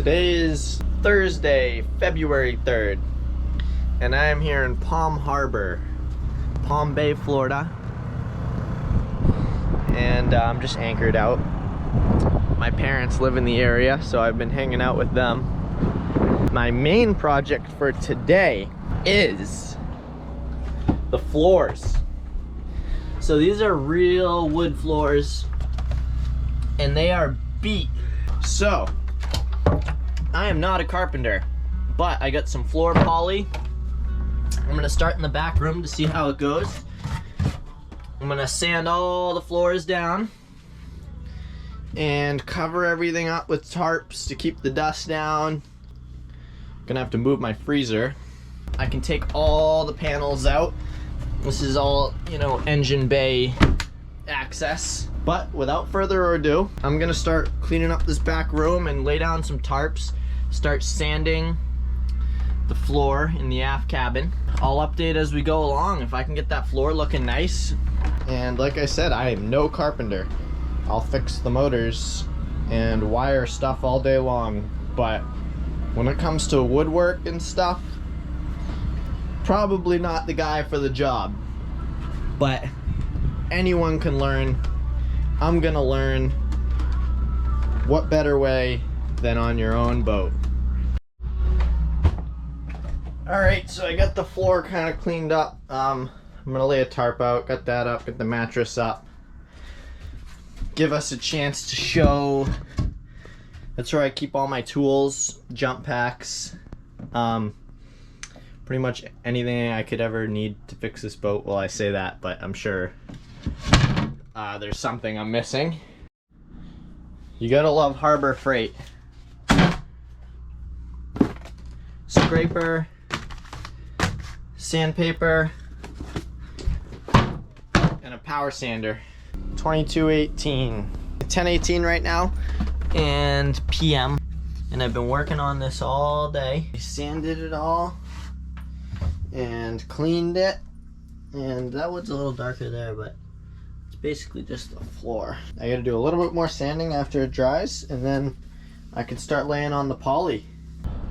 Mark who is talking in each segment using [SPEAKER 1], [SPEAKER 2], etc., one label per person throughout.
[SPEAKER 1] Today is Thursday, February 3rd, and I am here in Palm Harbor, Palm Bay, Florida, and I'm just anchored out. My parents live in the area, so I've been hanging out with them. My main project for today is the floors. So these are real wood floors, and they are beat. So I am not a carpenter, but I got some floor poly. I'm gonna start in the back room to see how it goes. I'm gonna sand all the floors down and cover everything up with tarps to keep the dust down. Gonna have to move my freezer. I can take all the panels out. This is all, you know, engine bay access. But without further ado, I'm gonna start cleaning up this back room and lay down some tarps, start sanding the floor in the aft cabin. I'll update as we go along if I can get that floor looking nice. And like I said, I am no carpenter. I'll fix the motors and wire stuff all day long, but when it comes to woodwork and stuff, probably not the guy for the job. But anyone can learn. I'm gonna learn. What better way than on your own boat? Alright, so I got the floor kind of cleaned up. I'm gonna lay a tarp out, got that up, get the mattress up. Give us a chance to show. That's where I keep all my tools, jump packs, pretty much anything I could ever need to fix this boat. Well, I say that, but I'm sure there's something I'm missing. You gotta love Harbor Freight. Scraper, sandpaper, and a power sander. 2218. 10:18 right now, and PM. And I've been working on this all day. I sanded it all and cleaned it. And that wood's a little darker there, but it's basically just the floor. I gotta do a little bit more sanding after it dries, and then I can start laying on the poly.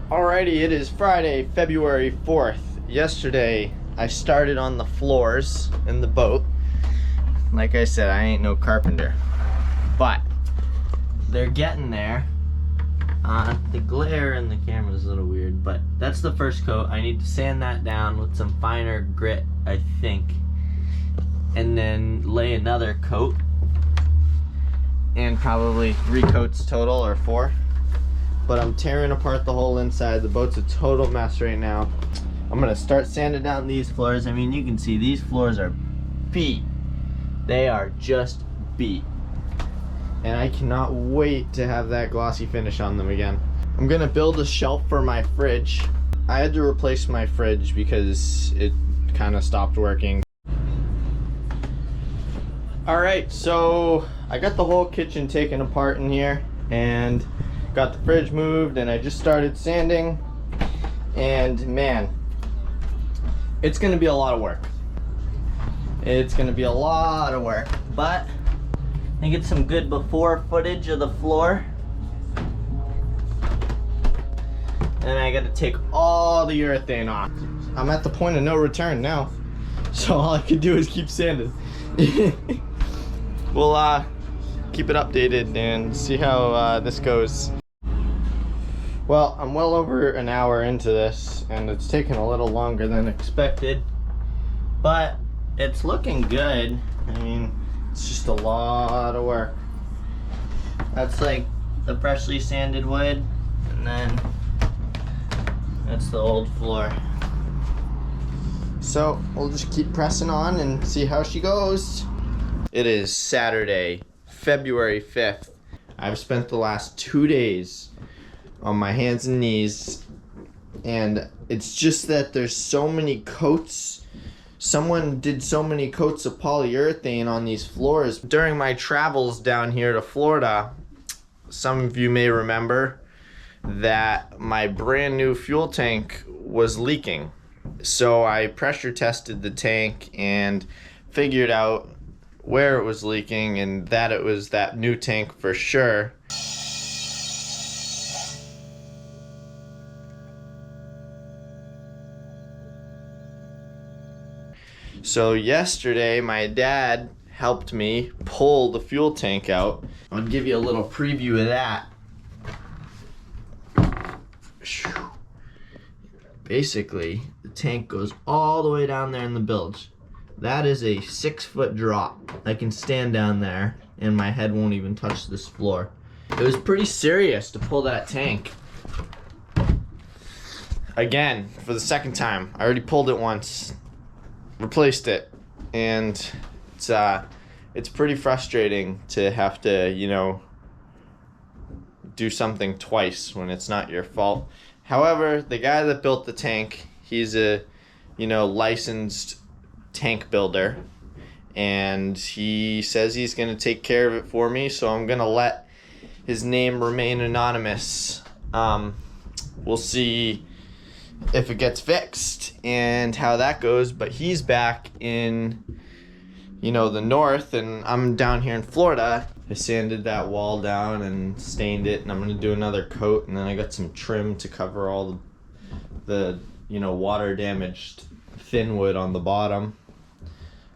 [SPEAKER 1] Alrighty, it is Friday, February 4th. Yesterday, I started on the floors in the boat. Like I said, I ain't no carpenter, but they're getting there. The glare in the camera is a little weird, but that's the first coat. I need to sand that down with some finer grit, I think, and then lay another coat, and probably 3 coats total, or 4. But I'm tearing apart the whole inside. The boat's a total mess right now. I'm gonna start sanding down these floors. I mean, you can see these floors are beat. They are just beat. And I cannot wait to have that glossy finish on them again. I'm gonna build a shelf for my fridge. I had to replace my fridge because it kind of stopped working. Alright, so I got the whole kitchen taken apart in here and got the fridge moved, and I just started sanding, and man, it's gonna be a lot of work. It's gonna be a lot of work, but I get some good before footage of the floor. And I gotta take all the urethane off. I'm at the point of no return now, so all I can do is keep sanding. We'll keep it updated and see how this goes. Well, I'm well over an hour into this, and it's taken a little longer than expected, but it's looking good. I mean, it's just a lot of work. That's like the freshly sanded wood, and then that's the old floor. So we'll just keep pressing on and see how she goes. It is Saturday, February 5th. I've spent the last 2 days on my hands and knees, and it's just that there's so many coats. Someone did so many coats of polyurethane on these floors. During my travels down here to Florida, some of you may remember that my brand new fuel tank was leaking. So I pressure tested the tank and figured out where it was leaking, and that it was that new tank for sure. So yesterday my dad helped me pull the fuel tank out. I'll give you a little preview of that. Basically, the tank goes all the way down there in the bilge. That is a 6-foot drop. I can stand down there and my head won't even touch this floor. It was pretty serious to pull that tank. Again, for the second time. I already pulled it once, replaced it, and it's pretty frustrating to have to, you know, do something twice when it's not your fault. However, the guy that built the tank, he's a, you know, licensed tank builder, and he says he's going to take care of it for me, so I'm going to let his name remain anonymous. We'll see if it gets fixed and how that goes, but he's back in, you know, the north, and I'm down here in Florida. I sanded that wall down and stained it, and I'm gonna do another coat, and then I got some trim to cover all the you know, water damaged thin wood on the bottom.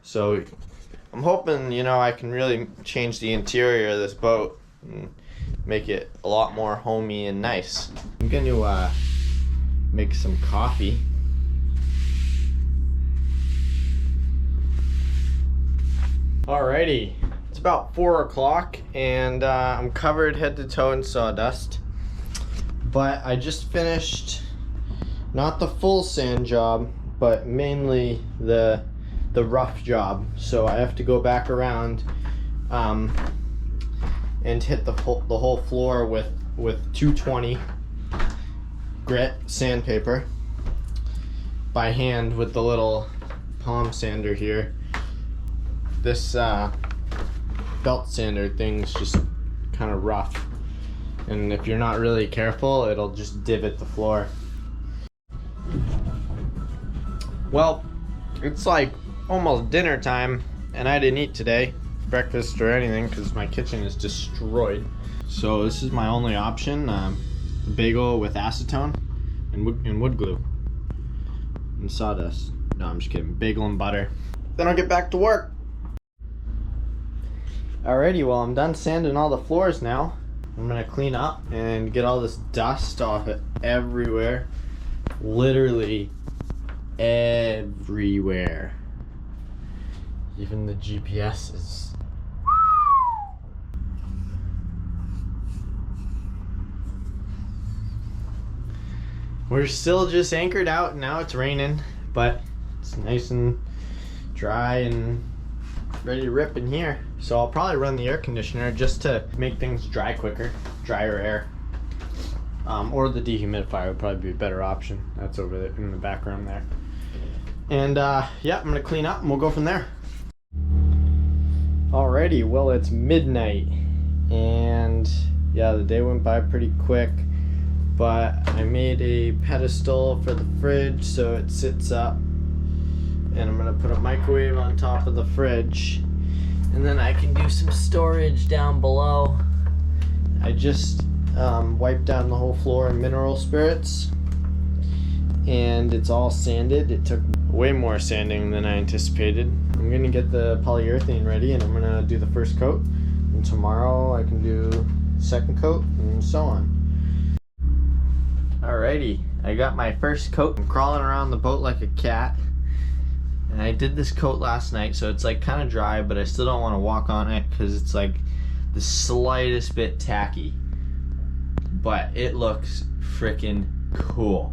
[SPEAKER 1] So I'm hoping, you know, I can really change the interior of this boat and make it a lot more homey and nice. I'm gonna make some coffee. Alrighty, it's about 4 o'clock and I'm covered head to toe in sawdust, but I just finished not the full sand job, but mainly the rough job. So I have to go back around and hit the whole floor with 220 grit sandpaper by hand with the little palm sander here. This belt sander thing's just kind of rough, and if you're not really careful, it'll just divot the floor. Well, it's like almost dinner time, and I didn't eat today, breakfast or anything, because my kitchen is destroyed. So this is my only option: bagel with acetone and wood glue and sawdust. No, I'm just kidding. Bagel and butter. Then I'll get back to work. Alrighty, well, I'm done sanding all the floors now. I'm gonna clean up and get all this dust off it everywhere. Literally everywhere. Even the GPS is. We're still just anchored out, and now it's raining, but it's nice and dry and ready to rip in here. So I'll probably run the air conditioner just to make things dry quicker, drier air. Or the dehumidifier would probably be a better option. That's over there in the background there. And yeah, I'm gonna clean up and we'll go from there. Alrighty, well, it's midnight, and yeah, the day went by pretty quick, but I made a pedestal for the fridge so it sits up, and I'm gonna put a microwave on top of the fridge, and then I can do some storage down below. I just wiped down the whole floor in mineral spirits, and it's all sanded. It took way more sanding than I anticipated. I'm gonna get the polyurethane ready, and I'm gonna do the first coat, and tomorrow I can do the second coat, and so on. Alrighty, I got my first coat. I'm crawling around the boat like a cat, and I did this coat last night, so it's like kind of dry, but I still don't want to walk on it because it's like the slightest bit tacky, but it looks freaking cool.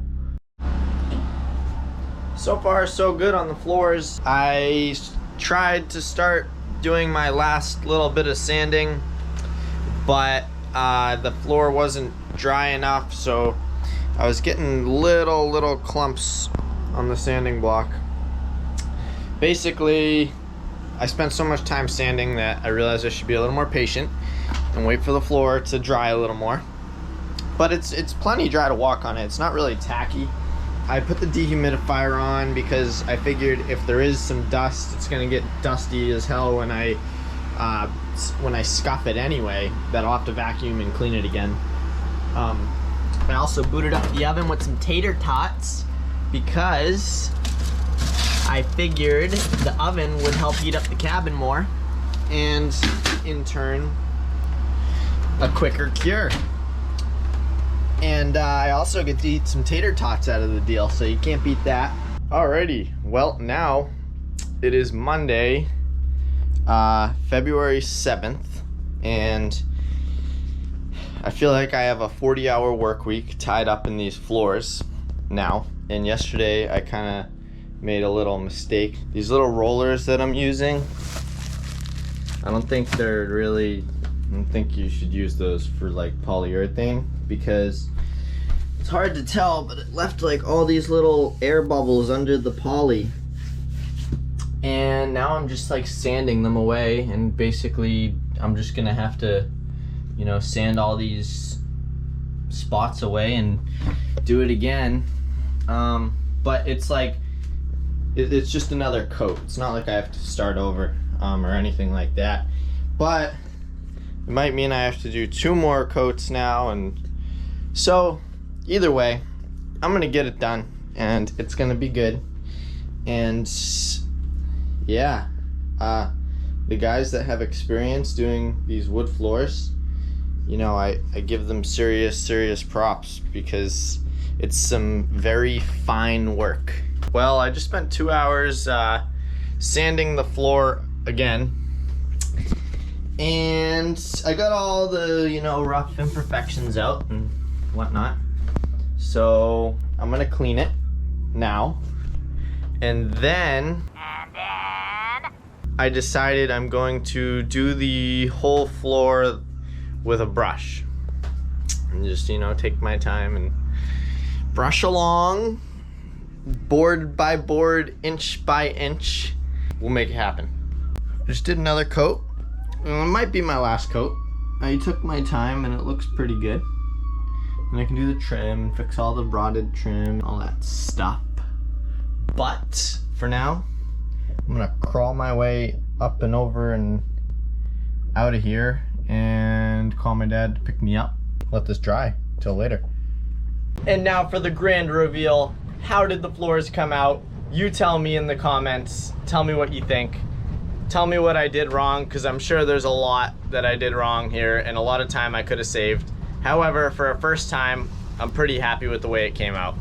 [SPEAKER 1] So far so good on the floors. I tried to start doing my last little bit of sanding, but the floor wasn't dry enough, so I was getting little clumps on the sanding block. Basically, I spent so much time sanding that I realized I should be a little more patient and wait for the floor to dry a little more. But it's plenty dry to walk on it. It's not really tacky. I put the dehumidifier on because I figured if there is some dust, it's gonna get dusty as hell when I scuff it anyway. That I'll have to vacuum and clean it again. I also booted up the oven with some tater tots because I figured the oven would help heat up the cabin more, and in turn, a quicker cure. And I also get to eat some tater tots out of the deal, so you can't beat that. Alrighty, well now it is Monday, February 7th, and I feel like I have a 40-hour work week tied up in these floors now. And yesterday I kind of made a little mistake. These little rollers that I'm using, I don't think you should use those for like polyurethane, because it's hard to tell, but it left like all these little air bubbles under the poly. And now I'm just like sanding them away, and basically I'm just gonna have to, you know, sand all these spots away and do it again. But it's like, it's just another coat. It's not like I have to start over or anything like that. But it might mean I have to do 2 more coats now, and so either way, I'm gonna get it done and it's gonna be good. And yeah, the guys that have experience doing these wood floors, you know, I give them serious props, because it's some very fine work. Well, I just spent 2 hours sanding the floor again, and I got all the, you know, rough imperfections out and whatnot. So I'm gonna clean it now, and then I decided I'm going to do the whole floor with a brush and just, you know, take my time and brush along, board by board, inch by inch. We'll make it happen. Just did another coat. It might be my last coat. I took my time and it looks pretty good. And I can do the trim and fix all the rotted trim, all that stuff. But for now, I'm gonna crawl my way up and over and out of here and call my dad to pick me up. Let this dry till later. And now for the grand reveal. How did the floors come out? You tell me in the comments. Tell me what you think. Tell me what I did wrong, because I'm sure there's a lot that I did wrong here and a lot of time I could have saved. However, for a first time, I'm pretty happy with the way it came out.